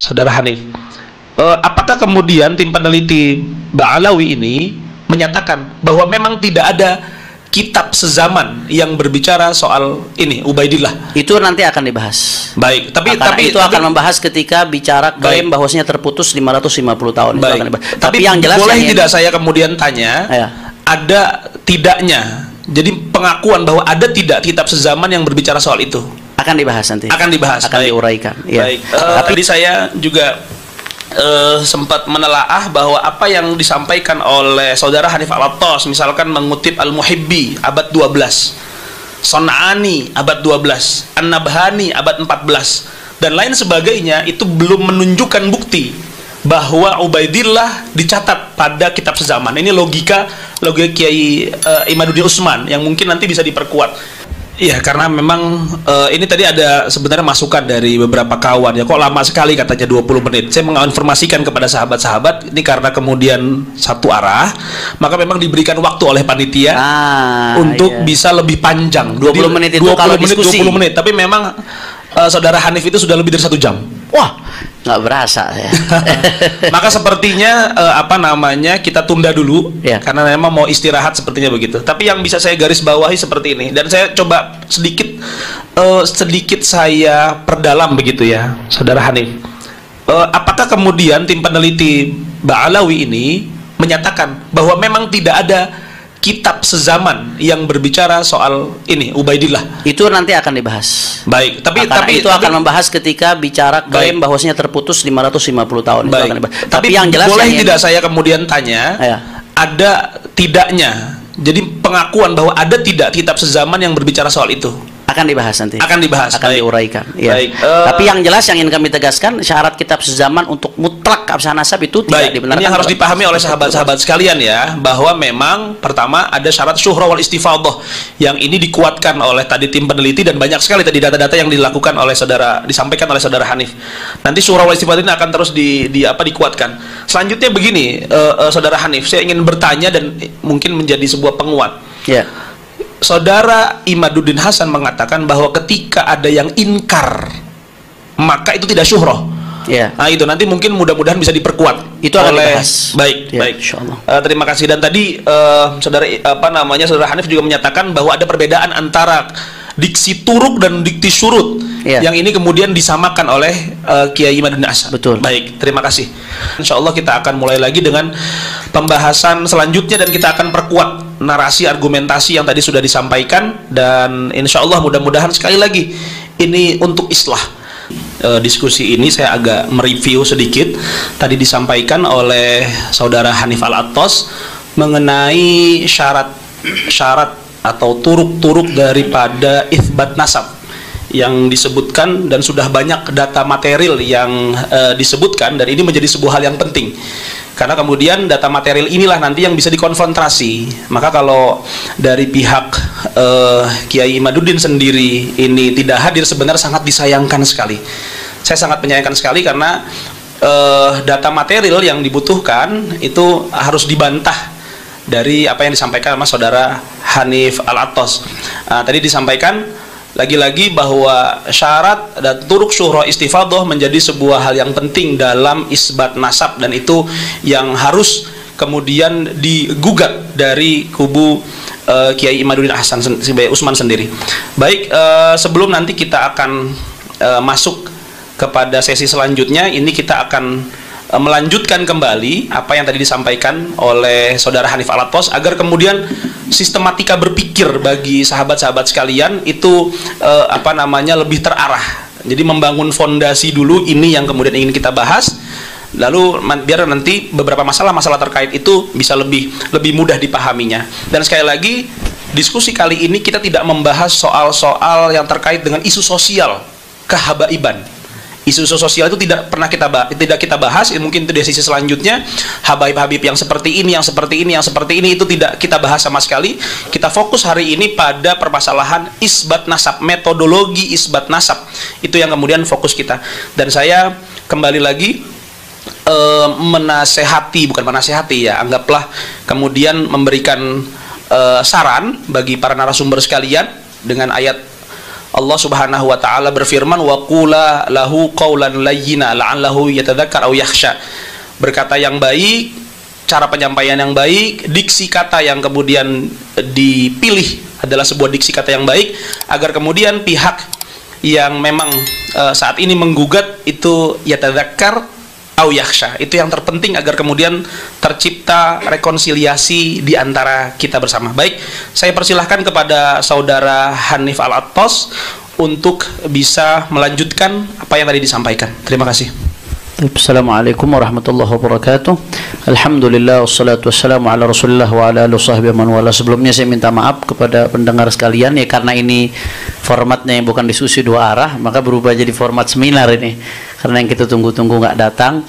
Saudara Hanif, apakah kemudian tim peneliti Ba'alawi ini menyatakan bahwa memang tidak ada kitab sezaman yang berbicara soal ini Ubaidillah? Itu nanti akan dibahas. Baik, tapi itu akan membahas ketika bicara klaim bahwasanya terputus 550 tahun. Itu akan dibahas. Tapi yang jelas boleh tidak saya kemudian tanya, ada tidaknya, jadi pengakuan bahwa ada tidak kitab sezaman yang berbicara soal itu? Akan dibahas nanti. Akan dibahas. Akan diuraikan. Ya. Baik. Tadi saya juga sempat menelaah bahwa apa yang disampaikan oleh saudara Hanif Al-Attas, misalkan mengutip Al-Muhibbi abad 12, Son'ani abad 12, An-Nabhani abad 14 dan lain sebagainya, itu belum menunjukkan bukti bahwa Ubaidillah dicatat pada kitab sezaman. Ini logika Kiai Imaduddin Utsman yang mungkin nanti bisa diperkuat. Iya, karena memang ini tadi ada sebenarnya masukan dari beberapa kawan ya, kok lama sekali katanya 20 menit. Saya menginformasikan kepada sahabat-sahabat ini karena kemudian satu arah, maka memang diberikan waktu oleh panitia untuk bisa lebih panjang. 20 menit itu 20 kalau menit, diskusi. 20 menit, tapi memang saudara Hanif itu sudah lebih dari 1 jam. Wah, nggak berasa ya. Maka sepertinya kita tunda dulu karena memang mau istirahat sepertinya begitu. Tapi yang bisa saya garis bawahi seperti ini, dan saya coba sedikit saya perdalam begitu ya, saudara Hanif. Apakah kemudian tim peneliti Ba'alawi ini menyatakan bahwa memang tidak ada kitab sezaman yang berbicara soal ini Ubaidillah? Itu nanti akan dibahas. Baik, tapi itu akan membahas ketika bicara klaim bahwasanya terputus 550 tahun. Itu akan dibahas. Tapi yang jelas boleh tidak saya kemudian tanya, ada tidaknya, jadi pengakuan bahwa ada tidak kitab sezaman yang berbicara soal itu? Akan dibahas nanti. Akan dibahas. Akan diuraikan. Ya. Tapi yang jelas yang ingin kami tegaskan, syarat kitab sezaman untuk mutlak absah nasab itu tidak dibenarkan. Ini harus dipahami oleh sahabat-sahabat sekalian ya, bahwa memang pertama ada syarat syuhra wal istifadhah yang ini dikuatkan oleh tadi tim peneliti, dan banyak sekali tadi data-data yang dilakukan oleh disampaikan oleh saudara Hanif. Nanti syuhra wal istifadhah ini akan terus dikuatkan. Selanjutnya begini, saudara Hanif, saya ingin bertanya dan mungkin menjadi sebuah penguat. Ya. Saudara Imaduddin Hasan mengatakan bahwa ketika ada yang inkar, maka itu tidak syuhroh. Nah itu nanti mungkin mudah-mudahan bisa diperkuat. Itu akan dibahas. Baik. Insyaallah. Terima kasih. Dan tadi saudara Hanif juga menyatakan bahwa ada perbedaan antara diksi turuk dan diksi syurut, yang ini kemudian disamakan oleh Kiai Imaduddin Hasan. Betul. Baik, terima kasih. Insyaallah kita akan mulai lagi dengan pembahasan selanjutnya, dan kita akan perkuat narasi argumentasi yang tadi sudah disampaikan, dan insyaallah mudah-mudahan sekali lagi ini untuk islah. Diskusi ini saya agak mereview sedikit. Tadi disampaikan oleh saudara Hanif Al-Attas mengenai syarat atau turuk-turuk daripada itsbat nasab yang disebutkan, dan sudah banyak data material yang disebutkan, dan ini menjadi sebuah hal yang penting karena kemudian data material inilah nanti yang bisa dikonfrontasi. Maka kalau dari pihak Kiai Imaduddin sendiri ini tidak hadir, sebenarnya sangat disayangkan sekali. Saya sangat menyayangkan sekali karena data material yang dibutuhkan itu harus dibantah dari apa yang disampaikan sama saudara Hanif Al-Attas. Tadi disampaikan lagi-lagi bahwa syarat dan turuk syuhra istifadhah menjadi sebuah hal yang penting dalam isbat nasab, dan itu yang harus kemudian digugat dari kubu Kiai Imaduddin Hasan Utsman sendiri. Baik, sebelum nanti kita akan masuk kepada sesi selanjutnya, ini kita akan melanjutkan kembali apa yang tadi disampaikan oleh saudara Hanif Al-Attas, agar kemudian sistematika berpikir bagi sahabat-sahabat sekalian itu lebih terarah. Jadi membangun fondasi dulu, ini yang kemudian ingin kita bahas, lalu biar nanti beberapa masalah-masalah terkait itu bisa lebih mudah dipahaminya. Dan sekali lagi, diskusi kali ini kita tidak membahas soal-soal yang terkait dengan isu sosial kehabaiban. Isu sosial itu tidak pernah kita bahas. Mungkin itu di sisi selanjutnya, habaib-habib yang seperti ini, yang seperti ini, yang seperti ini, itu tidak kita bahas sama sekali. Kita fokus hari ini pada permasalahan isbat nasab, metodologi isbat nasab. Itu yang kemudian fokus kita. Dan saya kembali lagi bukan menasehati ya, anggaplah kemudian memberikan saran bagi para narasumber sekalian dengan ayat Allah Subhanahu wa taala berfirman, wa qula lahu qaulan layyina la'allahu yatadzakkar aw yakhsha. Berkata yang baik, cara penyampaian yang baik, diksi kata yang kemudian dipilih adalah sebuah diksi kata yang baik, agar kemudian pihak yang memang saat ini menggugat itu yatadzakkar au yakhsha. Itu yang terpenting agar kemudian tercipta rekonsiliasi di antara kita bersama. Baik, saya persilahkan kepada saudara Hanif Al-Attas untuk bisa melanjutkan apa yang tadi disampaikan. Terima kasih. Assalamualaikum warahmatullahi wabarakatuh. Alhamdulillah wassalatu wassalamu ala Rasulillah wa ala alihi wasahbihi man wala. Sebelumnya saya minta maaf kepada pendengar sekalian ya, karena ini formatnya bukan diskusi dua arah, maka berubah jadi format seminar ini. Karena yang kita tunggu-tunggu nggak datang,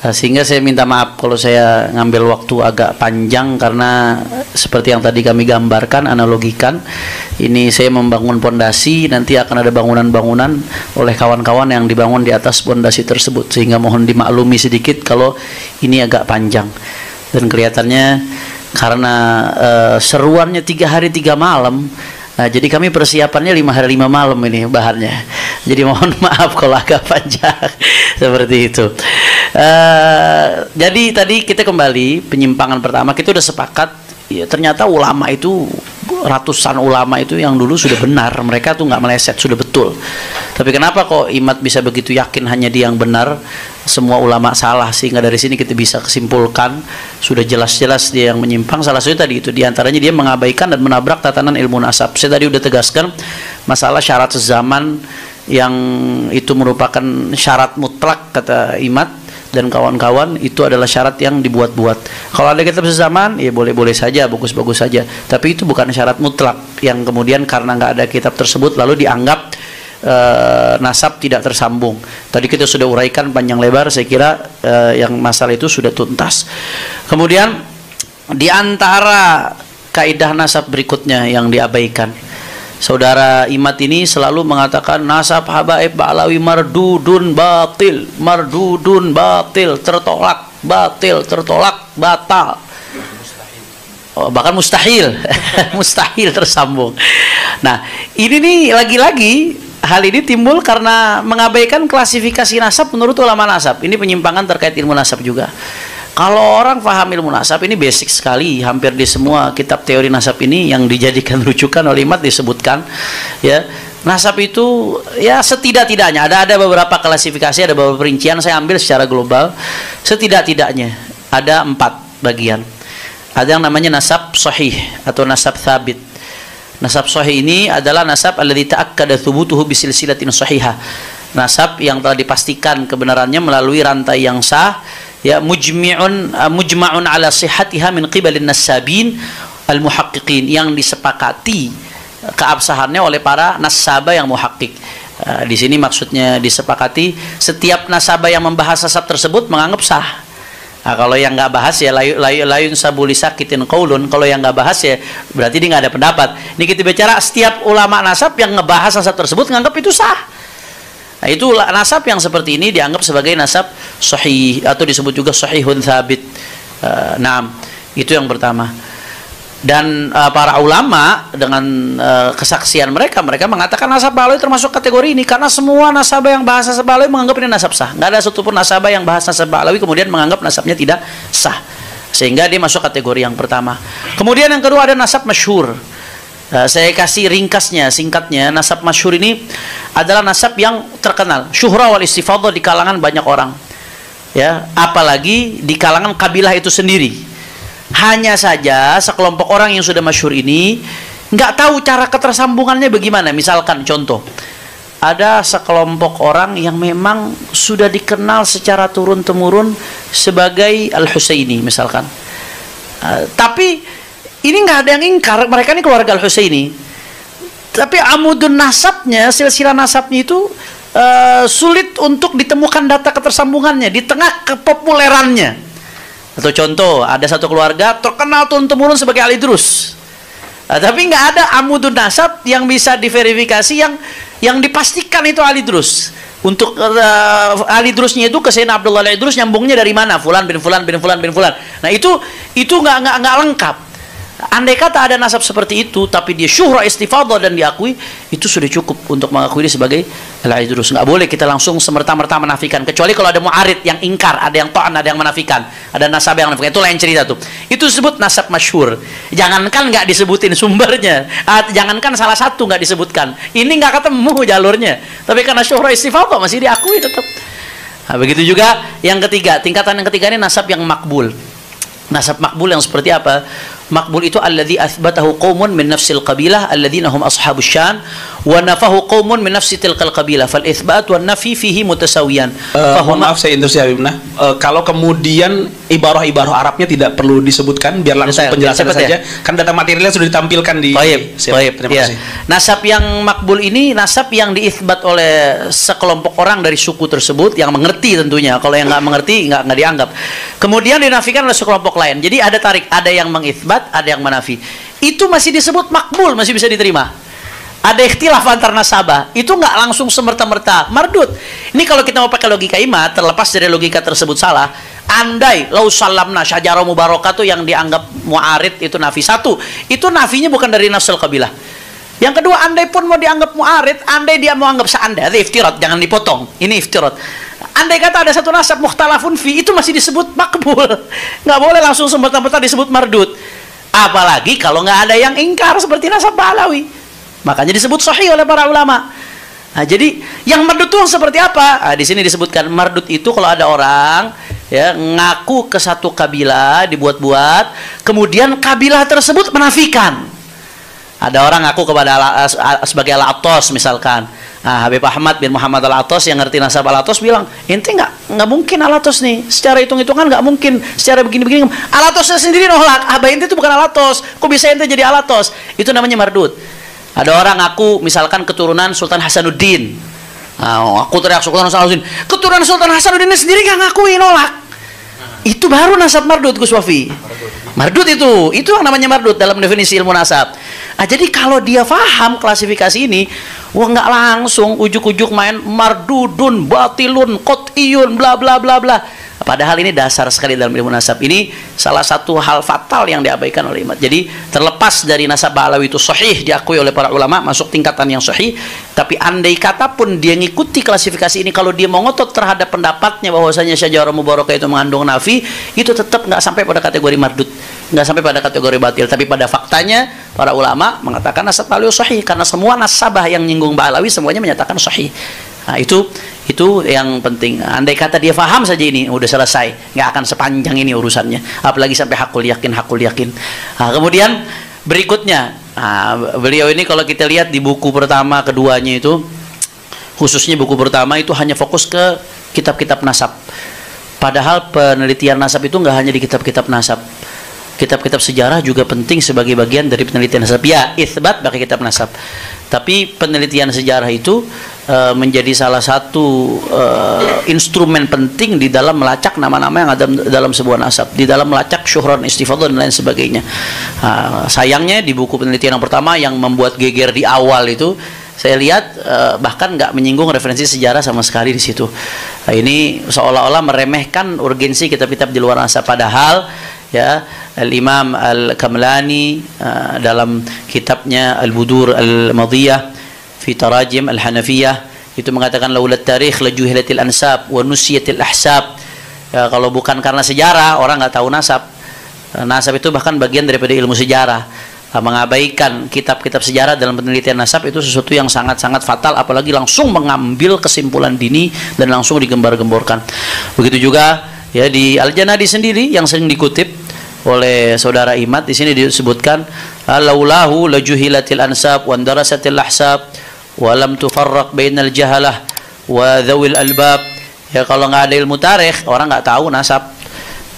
sehingga saya minta maaf kalau saya ngambil waktu agak panjang, karena seperti yang tadi kami gambarkan, analogikan, ini saya membangun pondasi, nanti akan ada bangunan-bangunan oleh kawan-kawan yang dibangun di atas pondasi tersebut, sehingga mohon dimaklumi sedikit kalau ini agak panjang. Dan kelihatannya karena seruannya 3 hari 3 malam, jadi kami persiapannya 5 hari 5 malam ini bahannya. Jadi mohon maaf kalau agak panjang seperti itu. Jadi tadi kita kembali penyimpangan pertama, kita udah sepakat ya, ternyata ulama itu, ratusan ulama itu yang dulu sudah benar, mereka tuh nggak meleset, sudah betul. Tapi kenapa kok Imat bisa begitu yakin hanya dia yang benar, semua ulama salah? Sehingga dari sini kita bisa kesimpulkan sudah jelas-jelas dia yang menyimpang. Salah satu tadi itu diantaranya dia mengabaikan dan menabrak tatanan ilmu nasab. Saya tadi udah tegaskan masalah syarat sezaman yang itu merupakan syarat mutlak kata Imat dan kawan-kawan, itu adalah syarat yang dibuat-buat. Kalau ada kitab sezaman ya boleh-boleh saja, bagus-bagus saja, tapi itu bukan syarat mutlak yang kemudian karena nggak ada kitab tersebut lalu dianggap nasab tidak tersambung. Tadi kita sudah uraikan panjang lebar, saya kira yang masalah itu sudah tuntas. Kemudian di antara kaidah nasab berikutnya yang diabaikan, saudara Imat ini selalu mengatakan nasab habaib ba'lawi mardudun batil, tertolak, batal. Bahkan mustahil. Mustahil tersambung. Nah, ini nih lagi-lagi hal ini timbul karena mengabaikan klasifikasi nasab menurut ulama nasab. Ini penyimpangan terkait ilmu nasab juga. Kalau orang paham ilmu nasab ini basic sekali, hampir di semua kitab teori nasab ini yang dijadikan rujukan oleh Imat disebutkan ya, nasab itu ya setidak-tidaknya ada beberapa klasifikasi, ada beberapa perincian, saya ambil secara global. Setidak-tidaknya ada 4 bagian. Ada yang namanya nasab sahih atau nasab thabit. Nasab sahih ini adalah nasab alladzi ta'akkada thubutuhu bisilsilatin sahihah. Nasab yang telah dipastikan kebenarannya melalui rantai yang sah, ya, mujma'un ala sihhatiha min qibalin nasabin al-muhaqqiqin, yang disepakati keabsahannya oleh para nasabah yang muhakkik. Di sini maksudnya disepakati setiap nasabah yang membahas nasab tersebut menganggap sah. Nah, kalau yang nggak bahas ya layun sabuli sakitin qaulun, kalau yang nggak bahas ya berarti dia nggak ada pendapat. Ini kita bicara setiap ulama nasab yang ngebahas nasab tersebut menganggap itu sah. Nah, itu nasab yang seperti ini dianggap sebagai nasab sahih atau disebut juga sahihun thabit. Itu yang pertama. Dan para ulama dengan kesaksian mereka mengatakan nasab ba'lawi termasuk kategori ini, karena semua nasabah yang bahas nasab ba'lawi menganggap ini nasab sah. Nggak ada satupun nasabah yang bahas nasab ba'lawi kemudian menganggap nasabnya tidak sah, sehingga dia masuk kategori yang pertama. Kemudian yang kedua ada nasab masyhur. Saya kasih ringkasnya, singkatnya. Nasab masyhur ini adalah nasab yang terkenal, syuhra wal istifadhah di kalangan banyak orang, ya, apalagi di kalangan kabilah itu sendiri. Hanya saja sekelompok orang yang sudah masyhur ini nggak tahu cara ketersambungannya bagaimana. Misalkan contoh, ada sekelompok orang yang memang sudah dikenal secara turun-temurun sebagai Al-Husaini misalkan, tapi ini nggak ada yang ingkar mereka ini keluarga Al-Husaini, tapi amudun nasabnya, silsilah nasabnya itu sulit untuk ditemukan data ketersambungannya di tengah kepopulerannya. Atau contoh, ada satu keluarga terkenal turun-temurun sebagai Ali Drus, tapi nggak ada amudun nasab yang bisa diverifikasi yang dipastikan itu Ali Drus. Untuk Ali Drusnya itu ke Sayyidina Abdullah Ali Drus nyambungnya dari mana? Fulan bin Fulan bin Fulan bin Fulan. Nah itu nggak lengkap. Andai kata ada nasab seperti itu, tapi dia syuhra istifadah dan diakui, itu sudah cukup untuk mengakui dia sebagai al-idrus. Nggak boleh kita langsung semerta-merta menafikan, kecuali kalau ada mu'arid yang ingkar, ada yang ta'an, ada yang menafikan, ada nasab yang menafikan. Itu lain cerita tuh. Itu disebut nasab masyhur. Jangankan nggak disebutin sumbernya, jangankan salah satu nggak disebutkan. Ini nggak ketemu jalurnya. Tapi karena syuhra istifadah masih diakui tetap. Nah, begitu juga yang ketiga, tingkatan yang ketiga ini nasab yang makbul. Nasab makbul yang seperti apa? Makbul itu alladzi athbatahu qaumun min nafsil qabilah alladzina hum ashabus syan wa nafahu qaumun min nafsi tilkal qabilah fal itsbat wan nafi fihi mutasawiyan. Maaf saya interupsi Habibna. Kalau kemudian ibarah-ibarah Arabnya tidak perlu disebutkan, biar langsung penjelasan saja. Kan data materialnya sudah ditampilkan di. Baik. Terima kasih. Nasab yang makbul ini nasab yang diitsbat oleh sekelompok orang dari suku tersebut yang mengerti tentunya. Kalau yang nggak mengerti nggak dianggap. Kemudian dinafikan oleh sekelompok lain. Jadi ada tarik, ada yang mengitsbat, ada yang menafi. Itu masih disebut makbul, masih bisa diterima. Ada ikhtilaf antar nasabah, itu nggak langsung semerta-merta mardud. Ini kalau kita mau pakai logika imat, terlepas dari logika tersebut salah. Andai lau salamna syajarah mubarakah itu yang dianggap mu'arid itu nafi. Satu, itu nafinya bukan dari nafsul qabilah. Yang kedua, andai pun mau dianggap mu'arid, andai dia mau anggap seandai, itu iftirat, jangan dipotong. Ini iftirat. Andai kata ada satu nasab mukhtalafun fi, itu masih disebut makbul. Nggak boleh langsung semerta-merta disebut mardud. Apalagi kalau nggak ada yang ingkar seperti nasab Ba'alawi. Makanya disebut sahih oleh para ulama. Nah, jadi yang mardud itu seperti apa? Nah, di sini disebutkan mardud itu kalau ada orang ya ngaku ke satu kabilah dibuat-buat, kemudian kabilah tersebut menafikan. Ada orang ngaku kepada sebagai Al-Attas misalkan. Nah, Habib Ahmad bin Muhammad Al-Attas yang ngerti nasab Al-Attas bilang, ente nggak mungkin Al-Attas nih, secara hitung-hitungan nggak mungkin, secara begini-begini. Al-Attas sendiri nolak, abah ente itu bukan Al-Attas, kok bisa ente jadi Al-Attas? Itu namanya mardud. Ada orang ngaku misalkan keturunan Sultan Hasanuddin. Nah, aku teriak Sultan Hasanuddin, keturunan Sultan Hasanuddin sendiri nggak ngakui, nolak. Itu baru nasab mardud, Gus Wafi. Mardud itu yang namanya mardud dalam definisi ilmu nasab. Nah, jadi kalau dia paham klasifikasi ini, wah nggak langsung ujuk-ujuk main mardudun, batilun, qot'iyun, bla bla bla bla. Padahal ini dasar sekali dalam ilmu nasab. Ini salah satu hal fatal yang diabaikan oleh umat. Jadi terlepas dari nasab Ba'alawi itu sahih diakui oleh para ulama, masuk tingkatan yang sahih. Tapi andai kata pun dia ngikuti klasifikasi ini, kalau dia mau ngotot terhadap pendapatnya bahwasanya syajarah mubarakah itu mengandung nafi, itu tetap nggak sampai pada kategori mardud, nggak sampai pada kategori batil. Tapi pada faktanya para ulama mengatakan nasab Ba'alawi sahih, karena semua nasabah yang nyinggung Ba'alawi semuanya menyatakan sahih. Nah, itu yang penting. Andai kata dia faham saja ini udah selesai, nggak akan sepanjang ini urusannya. Apalagi sampai hakul yakin. Nah, kemudian berikutnya, beliau ini kalau kita lihat di buku pertama, keduanya itu, khususnya buku pertama itu hanya fokus ke kitab-kitab nasab. Padahal penelitian nasab itu nggak hanya di kitab-kitab nasab. Kitab-kitab sejarah juga penting sebagai bagian dari penelitian nasab. Ya, itsbat pakai kitab nasab. Tapi penelitian sejarah itu menjadi salah satu instrumen penting di dalam melacak nama-nama yang ada dalam sebuah nasab, di dalam melacak syuhran istifadah dan lain sebagainya. Sayangnya di buku penelitian yang pertama yang membuat geger di awal itu, saya lihat bahkan nggak menyinggung referensi sejarah sama sekali di situ. Ini seolah-olah meremehkan urgensi kitab-kitab di luar nasab. Padahal ya Al-Imam Al-Kamlani dalam kitabnya Al-Budur Al-Madiyah fi Tarajim Al-Hanafiyah itu mengatakan laulat tarikh lajuhilatil ansab wa nusiyatil ahsab. Ya, kalau bukan karena sejarah orang nggak tahu nasab. Nasab itu bahkan bagian daripada ilmu sejarah. Mengabaikan kitab-kitab sejarah dalam penelitian nasab itu sesuatu yang sangat-sangat fatal, apalagi langsung mengambil kesimpulan dini dan langsung digembar-gemborkan. Begitu juga ya di Al-Janadi sendiri yang sering dikutip oleh saudara Imad, di sini disebutkan laulahu lajuhilatil ansab wa darasatil ahsab wa lam tufarraq bainal jahalah wa dzawil albab. Ya, kalau nggak ada ilmu tarikh, orang nggak tahu nasab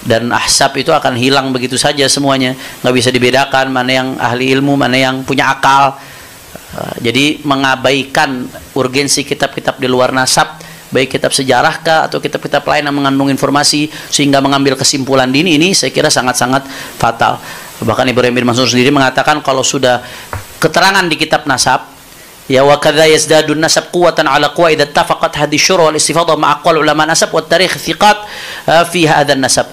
dan ahsab itu akan hilang begitu saja semuanya, nggak bisa dibedakan mana yang ahli ilmu, mana yang punya akal. Jadi mengabaikan urgensi kitab-kitab di luar nasab, baik kitab sejarah kah atau kitab-kitab lain yang mengandung informasi sehingga mengambil kesimpulan dini, ini saya kira sangat-sangat fatal. Bahkan Ibrahim bin Mansur sendiri mengatakan kalau sudah keterangan di kitab nasab, ya wa kadza yazdadun nasab quwwatan ala quwa idza ittafaqat hadhihi syura wal istifadah ma aqwal ulama nasab wa tarikh thiqat fi hadzal nasab.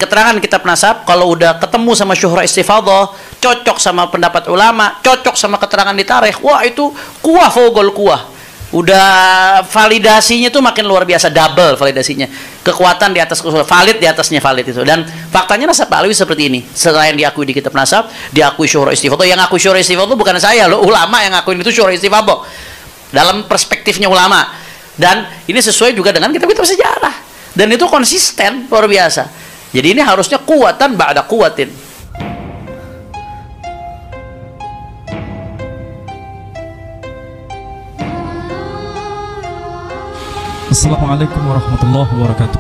Keterangan kitab nasab kalau udah ketemu sama syuhra istifadah cocok sama pendapat ulama, cocok sama keterangan di tarikh, wah itu kuah fogol kuah. Udah validasinya tuh makin luar biasa, double validasinya. Kekuatan di atas valid, di atasnya valid itu. Dan faktanya nasab Pak Alwi seperti ini. Selain diakui di kitab nasab, diakui syuhra istifadah. Yang ngaku syuhra istifadah bukan saya loh, ulama yang ngakuin itu syuhra istifadah. Dalam perspektifnya ulama. Dan ini sesuai juga dengan kitab-kitab sejarah. Dan itu konsisten, luar biasa. Jadi ini harusnya kuatan ba'da kuatin. Assalamualaikum warahmatullahi wabarakatuh.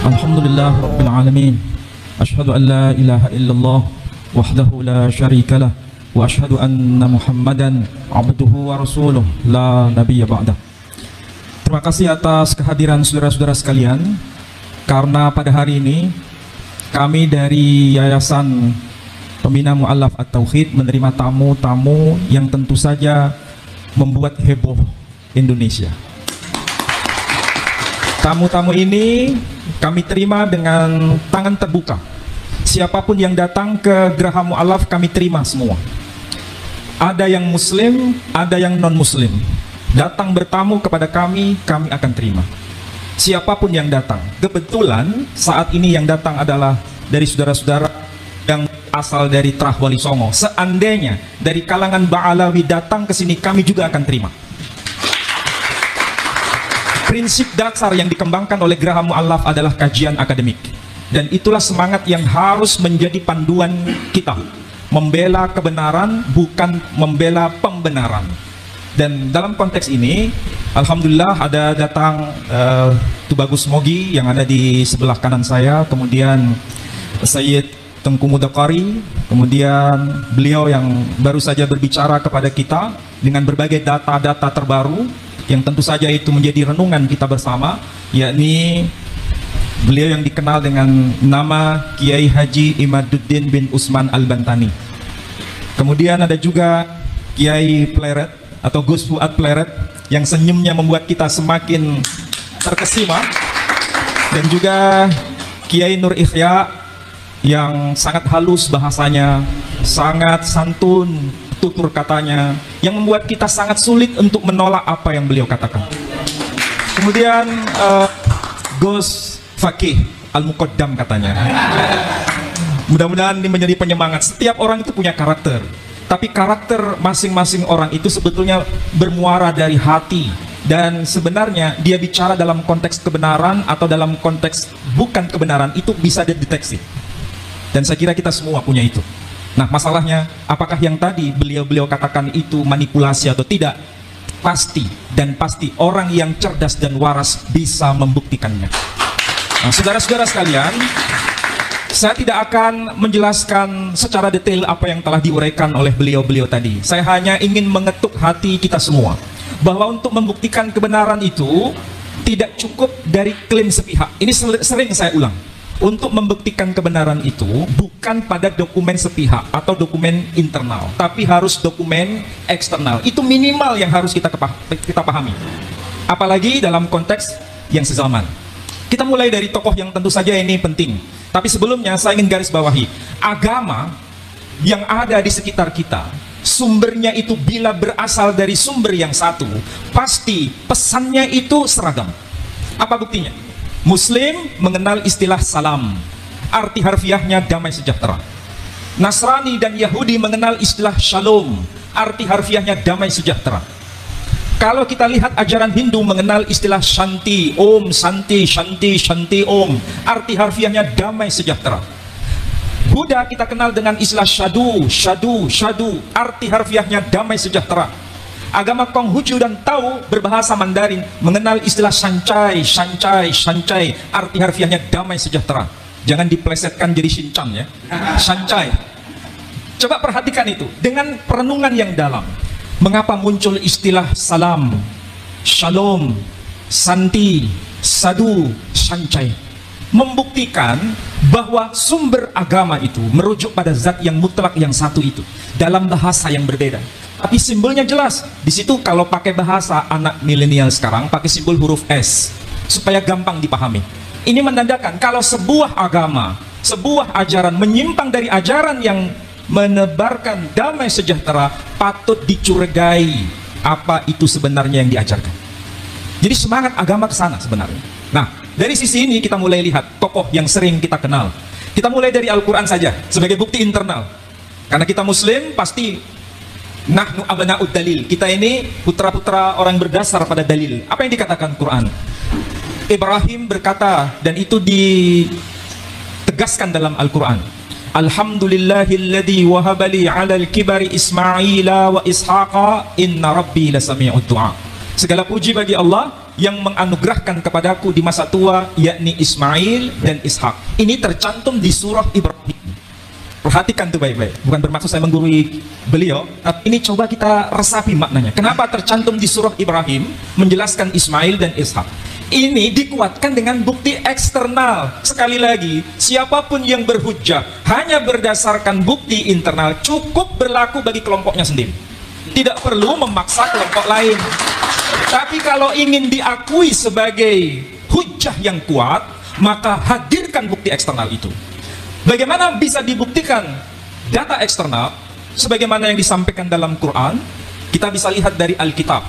Alhamdulillah rabbil alamin. Asyhadu an la ilaha illallah wahdahu la syarika lah wa asyhadu anna Muhammadan abduhu wa rasuluh la nabiyya ba'dah. Terima kasih atas kehadiran saudara-saudara sekalian, karena pada hari ini kami dari Yayasan Pembina Mu'allaf At-Tauhid menerima tamu-tamu yang tentu saja membuat heboh Indonesia. Tamu-tamu ini kami terima dengan tangan terbuka. Siapapun yang datang ke Geraha Mu'allaf kami terima semua. Ada yang muslim, ada yang non-muslim. Datang bertamu kepada kami akan terima. Siapapun yang datang. Kebetulan saat ini yang datang adalah dari saudara-saudara yang asal dari Trah Wali Songo. Seandainya dari kalangan Ba'alawi datang ke sini, kami juga akan terima. Prinsip dasar yang dikembangkan oleh Geraha Mu'allaf adalah kajian akademik. Dan itulah semangat yang harus menjadi panduan kita. Membela kebenaran, bukan membela pembenaran. Dan dalam konteks ini, alhamdulillah ada datang Tubagus Mogi yang ada di sebelah kanan saya, kemudian Sayyid Tengku Mudakari, kemudian beliau yang baru saja berbicara kepada kita dengan berbagai data-data terbaru yang tentu saja itu menjadi renungan kita bersama, yakni beliau yang dikenal dengan nama Kiai Haji Imaduddin bin Usman Al-Bantani. Kemudian ada juga Kiai Pleret atau Gus Fuad Pleret yang senyumnya membuat kita semakin terkesima, dan juga Kiai Nur Ikhya yang sangat halus bahasanya, sangat santun tutur katanya, yang membuat kita sangat sulit untuk menolak apa yang beliau katakan. Kemudian Gus Fakih Al-Muqaddam katanya. Mudah-mudahan ini menjadi penyemangat. Setiap orang itu punya karakter, tapi karakter masing-masing orang itu sebetulnya bermuara dari hati. Dan sebenarnya dia bicara dalam konteks kebenaran atau dalam konteks bukan kebenaran, itu bisa dideteksi. Dan saya kira kita semua punya itu. Nah, masalahnya apakah yang tadi beliau katakan itu manipulasi atau tidak? Pasti dan pasti orang yang cerdas dan waras bisa membuktikannya. Nah, saudara-saudara sekalian, saya tidak akan menjelaskan secara detail apa yang telah diuraikan oleh beliau tadi. Saya hanya ingin mengetuk hati kita semua bahwa untuk membuktikan kebenaran itu tidak cukup dari klaim sepihak. Ini sering saya ulang. Untuk membuktikan kebenaran itu bukan pada dokumen sepihak atau dokumen internal, tapi harus dokumen eksternal. Itu minimal yang harus kita pahami. Apalagi dalam konteks yang sezaman. Kita mulai dari tokoh yang tentu saja ini penting. Tapi sebelumnya saya ingin garis bawahi, agama yang ada di sekitar kita, sumbernya itu bila berasal dari sumber yang satu, pasti pesannya itu seragam. Apa buktinya? Muslim mengenal istilah salam, arti harfiahnya damai sejahtera. Nasrani dan Yahudi mengenal istilah shalom, arti harfiahnya damai sejahtera. Kalau kita lihat ajaran Hindu mengenal istilah shanti, om, santi, shanti, shanti, om, arti harfiahnya damai sejahtera. Buddha kita kenal dengan istilah syadu, syadu, syadu, arti harfiahnya damai sejahtera. Agama Konghucu dan Tao berbahasa Mandarin mengenal istilah sancai, sancai, sancai, arti harfiahnya damai sejahtera. Jangan diplesetkan jadi Shinchan ya. Sancai. Coba perhatikan itu dengan perenungan yang dalam. Mengapa muncul istilah salam, shalom, santi, sadu, sancai? Membuktikan bahwa sumber agama itu merujuk pada zat yang mutlak yang satu itu dalam bahasa yang berbeda. Tapi simbolnya jelas. Di situ kalau pakai bahasa anak milenial sekarang pakai simbol huruf S supaya gampang dipahami. Ini menandakan kalau sebuah agama, sebuah ajaran menyimpang dari ajaran yang menebarkan damai sejahtera, patut dicurigai apa itu sebenarnya yang diajarkan. Jadi semangat agama ke sana sebenarnya. Nah, dari sisi ini kita mulai lihat tokoh yang sering kita kenal. Kita mulai dari Al-Quran saja sebagai bukti internal. Karena kita Muslim pasti nahnu abna'ud dalil. Kita ini putra-putra orang berdasar pada dalil. Apa yang dikatakan Quran? Ibrahim berkata, dan itu ditegaskan dalam Al-Quran. Alhamdulillahilladzi wahabali 'alal kibari Ismaila wa Ishaqa inna rabbi lasami'ud du'a. Segala puji bagi Allah yang menganugerahkan kepadaku di masa tua, yakni Ismail dan Ishak. Ini tercantum di surah Ibrahim. Perhatikan tuh baik-baik. Bukan bermaksud saya menggurui beliau, tapi ini coba kita resapi maknanya. Kenapa tercantum di surah Ibrahim menjelaskan Ismail dan Ishak? Ini dikuatkan dengan bukti eksternal. Sekali lagi, siapapun yang berhujjah hanya berdasarkan bukti internal cukup berlaku bagi kelompoknya sendiri. Tidak perlu memaksa kelompok lain. Tapi kalau ingin diakui sebagai hujjah yang kuat, maka hadirkan bukti eksternal itu. Bagaimana bisa dibuktikan data eksternal? Sebagaimana yang disampaikan dalam Quran, kita bisa lihat dari Alkitab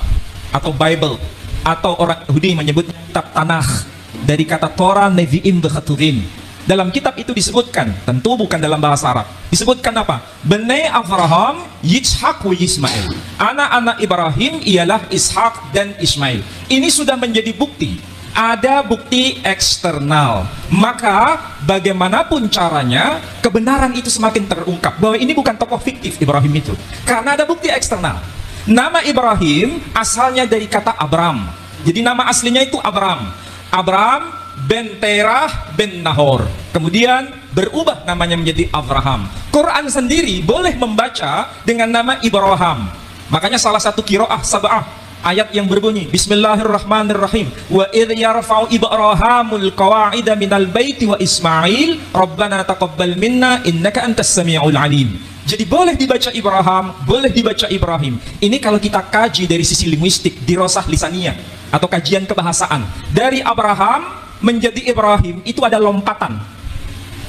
atau Bible, atau orang Yahudi menyebutnya kitab Tanakh, dari kata Torah, Nevi'im, Bekaturim. Dalam kitab itu disebutkan, tentu bukan dalam bahasa Arab, disebutkan apa? Bnei Avraham, Yitzhak wa Ismail. Anak-anak Ibrahim ialah Ishak dan Ismail. Ini sudah menjadi bukti. Ada bukti eksternal. Maka bagaimanapun caranya, kebenaran itu semakin terungkap bahwa ini bukan tokoh fiktif Ibrahim itu, karena ada bukti eksternal. Nama Ibrahim asalnya dari kata Abram. Jadi nama aslinya itu Abram. Abram ben Terah ben Nahor. Kemudian berubah namanya menjadi Abraham. Quran sendiri boleh membaca dengan nama Ibrahim. Makanya salah satu qiraah sab'ah, ayat yang berbunyi Bismillahirrahmanirrahim, wa idh yarfa'u Ibrahimul qawa'ida minal baiti wa Ismail rabbana taqabbal minna innaka antas sami'ul alim. Jadi boleh dibaca Ibrahim, boleh dibaca Ibrahim. Ini kalau kita kaji dari sisi linguistik, dirosah lisaniyah atau kajian kebahasaan. Dari Abraham menjadi Ibrahim itu ada lompatan.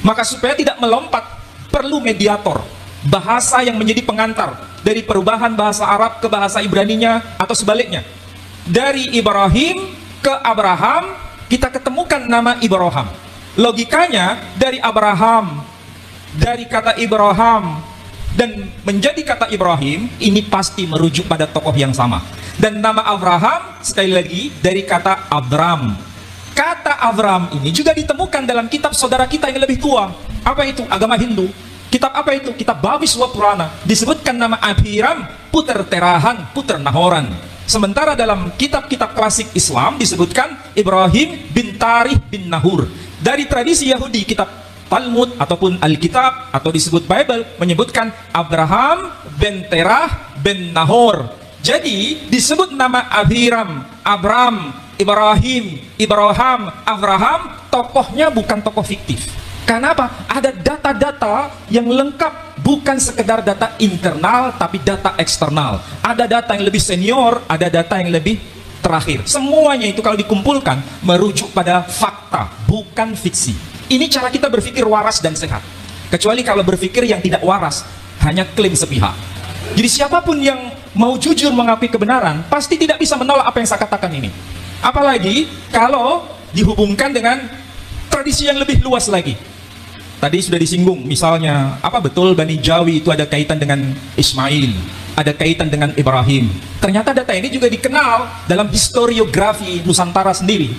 Maka supaya tidak melompat, perlu mediator, bahasa yang menjadi pengantar dari perubahan bahasa Arab ke bahasa Ibraninya atau sebaliknya. Dari Ibrahim ke Abraham kita ketemukan nama Ibrahim. Logikanya dari Abraham, dari kata Ibrahim dan menjadi kata Ibrahim, ini pasti merujuk pada tokoh yang sama. Dan nama Abraham sekali lagi dari kata Abram. Kata Abram ini juga ditemukan dalam kitab saudara kita yang lebih tua. Apa itu? Agama Hindu. Kitab apa itu? Kitab Bhaviswa Purana. Disebutkan nama Abiram, puter Terahan, puter Nahoran. Sementara dalam kitab-kitab klasik Islam disebutkan Ibrahim bin Tarih bin Nahur. Dari tradisi Yahudi, kitab Talmud ataupun Alkitab atau disebut Bible menyebutkan Abraham bin Terah bin Nahor. Jadi disebut nama Abiram, Abram, Ibrahim, Abraham, tokohnya bukan tokoh fiktif. Karena apa? Ada data-data yang lengkap, bukan sekedar data internal, tapi data eksternal. Ada data yang lebih senior, ada data yang lebih terakhir. Semuanya itu kalau dikumpulkan, merujuk pada fakta, bukan fiksi. Ini cara kita berpikir waras dan sehat. Kecuali kalau berpikir yang tidak waras, hanya klaim sepihak. Jadi siapapun yang mau jujur mengakui kebenaran, pasti tidak bisa menolak apa yang saya katakan ini. Apalagi kalau dihubungkan dengan tradisi yang lebih luas lagi. Tadi sudah disinggung, misalnya, apa betul Bani Jawi itu ada kaitan dengan Ismail, ada kaitan dengan Ibrahim. Ternyata data ini juga dikenal dalam historiografi Nusantara sendiri.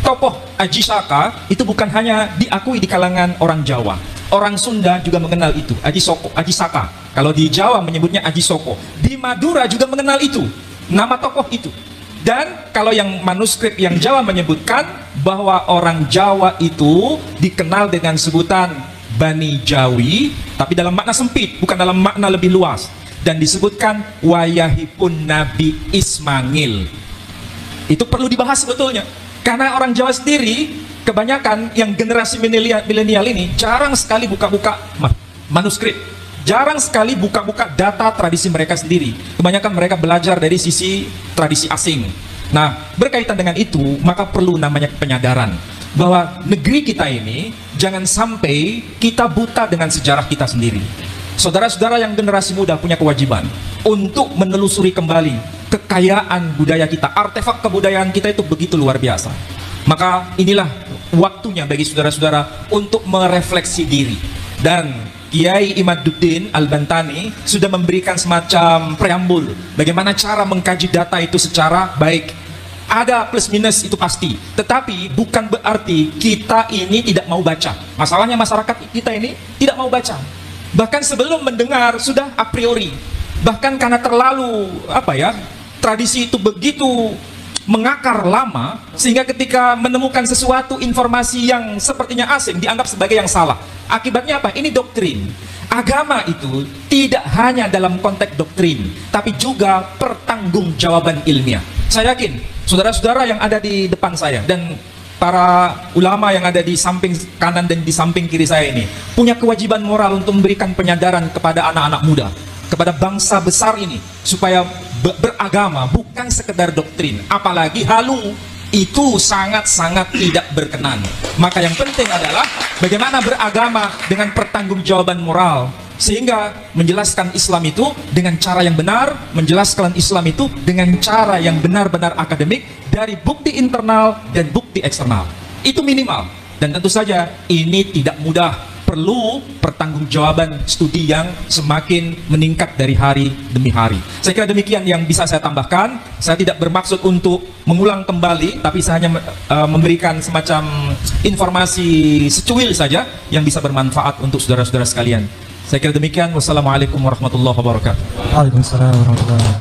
Tokoh Aji Saka itu bukan hanya diakui di kalangan orang Jawa. Orang Sunda juga mengenal itu, Aji Saka. Kalau di Jawa menyebutnya Aji Soko. Di Madura juga mengenal itu, nama tokoh itu. Dan kalau yang manuskrip yang Jawa menyebutkan bahwa orang Jawa itu dikenal dengan sebutan Bani Jawi, tapi dalam makna sempit, bukan dalam makna lebih luas. Dan disebutkan wayahipun Nabi Ismail. Itu perlu dibahas sebetulnya. Karena orang Jawa sendiri, kebanyakan yang generasi milenial ini jarang sekali buka-buka manuskrip. Jarang sekali buka-buka data tradisi mereka sendiri. Kebanyakan mereka belajar dari sisi tradisi asing. Nah, berkaitan dengan itu, maka perlu namanya penyadaran bahwa negeri kita ini jangan sampai kita buta dengan sejarah kita sendiri. Saudara-saudara yang generasi muda punya kewajiban untuk menelusuri kembali kekayaan budaya kita, artefak kebudayaan kita itu begitu luar biasa. Maka inilah waktunya bagi saudara-saudara untuk merefleksi diri. Dan Kiai Imaduddin Al-Bantani sudah memberikan semacam preambul bagaimana cara mengkaji data itu secara baik. Ada plus minus itu pasti, tetapi bukan berarti kita ini tidak mau baca. Masalahnya masyarakat kita ini tidak mau baca. Bahkan sebelum mendengar sudah a priori. Bahkan karena terlalu tradisi itu begitu mengakar lama, sehingga ketika menemukan sesuatu informasi yang sepertinya asing dianggap sebagai yang salah. Akibatnya apa? Ini doktrin. Agama itu tidak hanya dalam konteks doktrin, tapi juga pertanggungjawaban ilmiah. Saya yakin saudara-saudara yang ada di depan saya dan para ulama yang ada di samping kanan dan di samping kiri saya ini punya kewajiban moral untuk memberikan penyadaran kepada anak-anak muda, kepada bangsa besar ini, supaya beragama bukan sekedar doktrin, apalagi halu, itu sangat-sangat tidak berkenan. Maka yang penting adalah bagaimana beragama dengan pertanggungjawaban moral, sehingga menjelaskan Islam itu dengan cara yang benar, menjelaskan Islam itu dengan cara yang benar-benar akademik dari bukti internal dan bukti eksternal. Itu minimal. Dan tentu saja ini tidak mudah. Perlu pertanggungjawaban studi yang semakin meningkat dari hari demi hari. Saya kira demikian yang bisa saya tambahkan. Saya tidak bermaksud untuk mengulang kembali, tapi saya hanya memberikan semacam informasi secuil saja yang bisa bermanfaat untuk saudara-saudara sekalian. Saya kira demikian. Wassalamualaikum warahmatullahi wabarakatuh. Waalaikumsalam warahmatullahi wabarakatuh.